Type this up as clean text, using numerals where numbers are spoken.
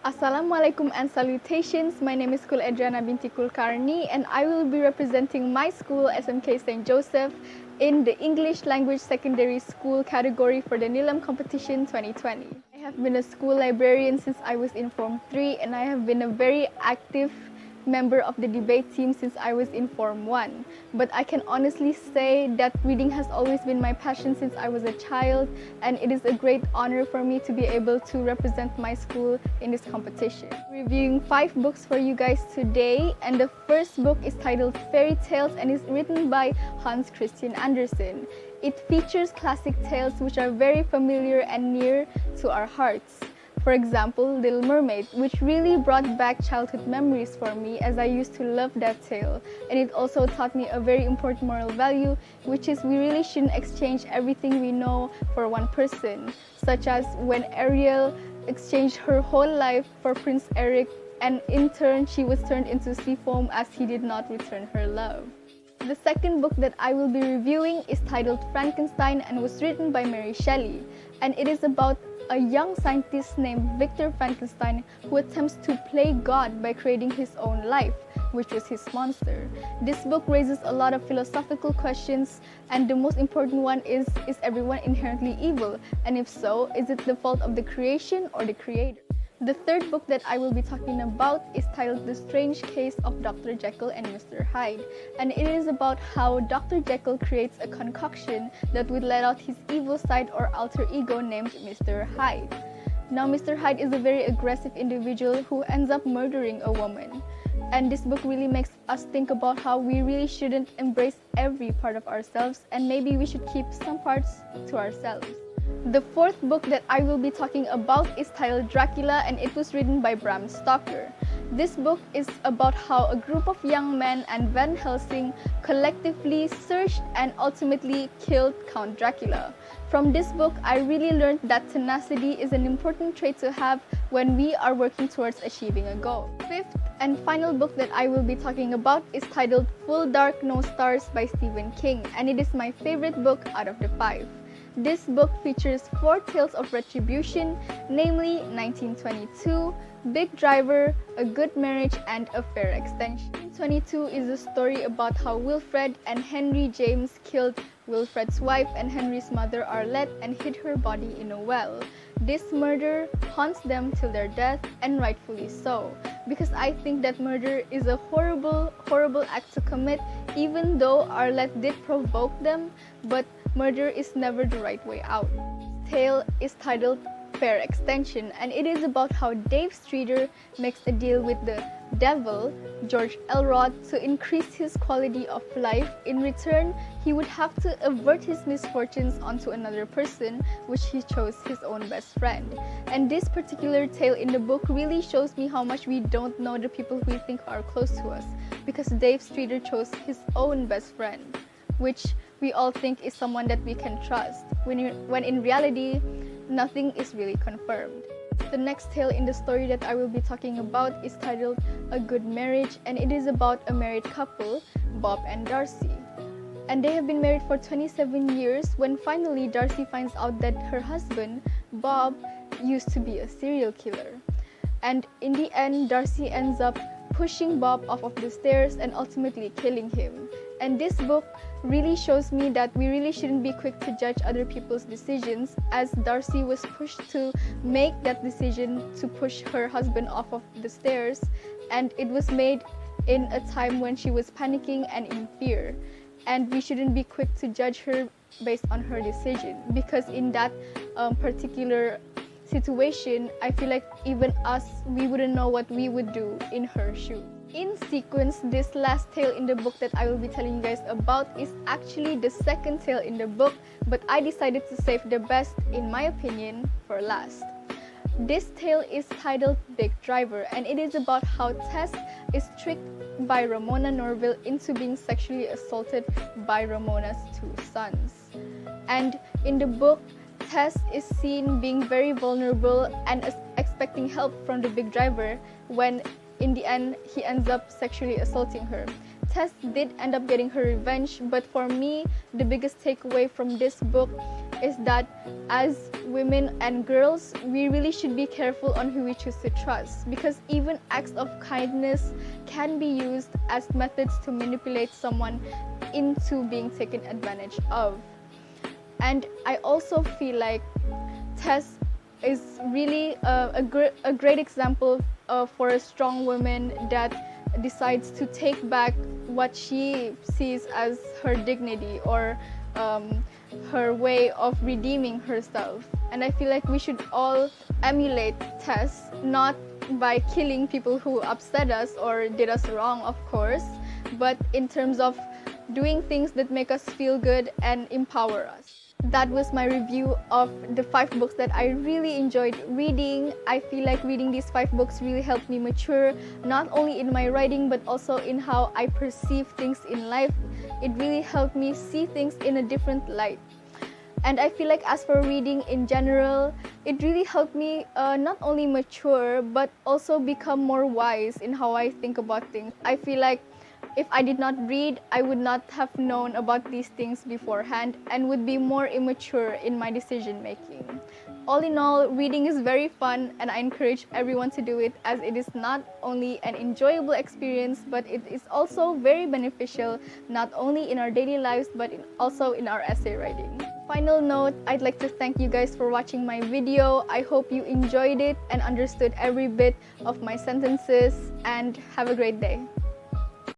Assalamualaikum and salutations. My name is Kul Adriana binti Kulkarni and I will be representing my school SMK St. Joseph in the English Language Secondary School category for the NILAM competition 2020. I have been a school librarian since I was in Form 3 and I have been a very active member of the debate team since I was in Form 1. But I can honestly say that reading has always been my passion since I was a child, and it is a great honor for me to be able to represent my school in this competition. Reviewing 5 books for you guys today, and the first book is titled Fairy Tales and is written by Hans Christian Andersen. It features classic tales which are very familiar and near to our hearts. For example, Little Mermaid, which really brought back childhood memories for me as I used to love that tale. And it also taught me a very important moral value, which is we really shouldn't exchange everything we know for one person, such as when Ariel exchanged her whole life for Prince Eric, and in turn she was turned into sea foam as he did not return her love. The second book that I will be reviewing is titled Frankenstein and was written by Mary Shelley, and it is about a young scientist named Victor Frankenstein who attempts to play God by creating his own life, which was his monster. This book raises a lot of philosophical questions, and the most important one is everyone inherently evil? And if so, is it the fault of the creation or the creator? The third book that I will be talking about is titled The Strange Case of Dr. Jekyll and Mr. Hyde, and it is about how Dr. Jekyll creates a concoction that would let out his evil side or alter ego named Mr. Hyde. Now, Mr. Hyde is a very aggressive individual who ends up murdering a woman. And this book really makes us think about how we really shouldn't embrace every part of ourselves, and maybe we should keep some parts to ourselves. The fourth book that I will be talking about is titled Dracula, and it was written by Bram Stoker. This book is about how a group of young men and Van Helsing collectively searched and ultimately killed Count Dracula. From this book, I really learned that tenacity is an important trait to have when we are working towards achieving a goal. Fifth and final book that I will be talking about is titled Full Dark No Stars by Stephen King, and it is my favorite book out of the 5. This book features 4 tales of retribution, namely 1922, Big Driver, A Good Marriage, and A Fair Extension. 1922 is a story about how Wilfred and Henry James killed Wilfred's wife and Henry's mother Arlette and hid her body in a well. This murder haunts them till their death, and rightfully so, because I think that murder is a horrible, horrible act to commit, even though Arlette did provoke them, but murder is never the right way out. This tale is titled Fair Extension, and it is about how Dave Streeter makes a deal with the devil, George Elrod, to increase his quality of life. In return, he would have to avert his misfortunes onto another person, which he chose his own best friend. And this particular tale in the book really shows me how much we don't know the people we think are close to us, because Dave Streeter chose his own best friend, which we all think is someone that we can trust, when in reality, nothing is really confirmed. The next tale in the story that I will be talking about is titled A Good Marriage, and it is about a married couple, Bob and Darcy. And they have been married for 27 years when finally Darcy finds out that her husband, Bob, used to be a serial killer. And in the end, Darcy ends up pushing Bob off of the stairs and ultimately killing him. And this book really shows me that we really shouldn't be quick to judge other people's decisions, as Darcy was pushed to make that decision to push her husband off of the stairs, and it was made in a time when she was panicking and in fear. And we shouldn't be quick to judge her based on her decision, because in that particular situation, I feel like even us, we wouldn't know what we would do in her shoes. In sequence, this last tale in the book that I will be telling you guys about is actually the second tale in the book, but I decided to save the best, in my opinion, for last. This tale is titled Big Driver, and it is about how Tess is tricked by Ramona Norville into being sexually assaulted by Ramona's 2 sons. And in the book, Tess is seen being very vulnerable and expecting help from the Big Driver when in the end he ends up sexually assaulting her. Tess did end up getting her revenge, but for me, the biggest takeaway from this book is that as women and girls, we really should be careful on who we choose to trust, because even acts of kindness can be used as methods to manipulate someone into being taken advantage of. And I also feel like Tess is really a great example for a strong woman that decides to take back what she sees as her dignity, or her way of redeeming herself. And I feel like we should all emulate Tess, not by killing people who upset us or did us wrong, of course, but in terms of doing things that make us feel good and empower us. That was my review of the 5 books that I really enjoyed reading. I feel like reading these 5 books really helped me mature, not only in my writing but also in how I perceive things in life. It really helped me see things in a different light. And I feel like as for reading in general, it really helped me not only mature but also become more wise in how I think about things. I feel like if I did not read, I would not have known about these things beforehand and would be more immature in my decision making. All in all, reading is very fun and I encourage everyone to do it, as it is not only an enjoyable experience but it is also very beneficial, not only in our daily lives but also in our essay writing. Final note, I'd like to thank you guys for watching my video. I hope you enjoyed it and understood every bit of my sentences, and have a great day.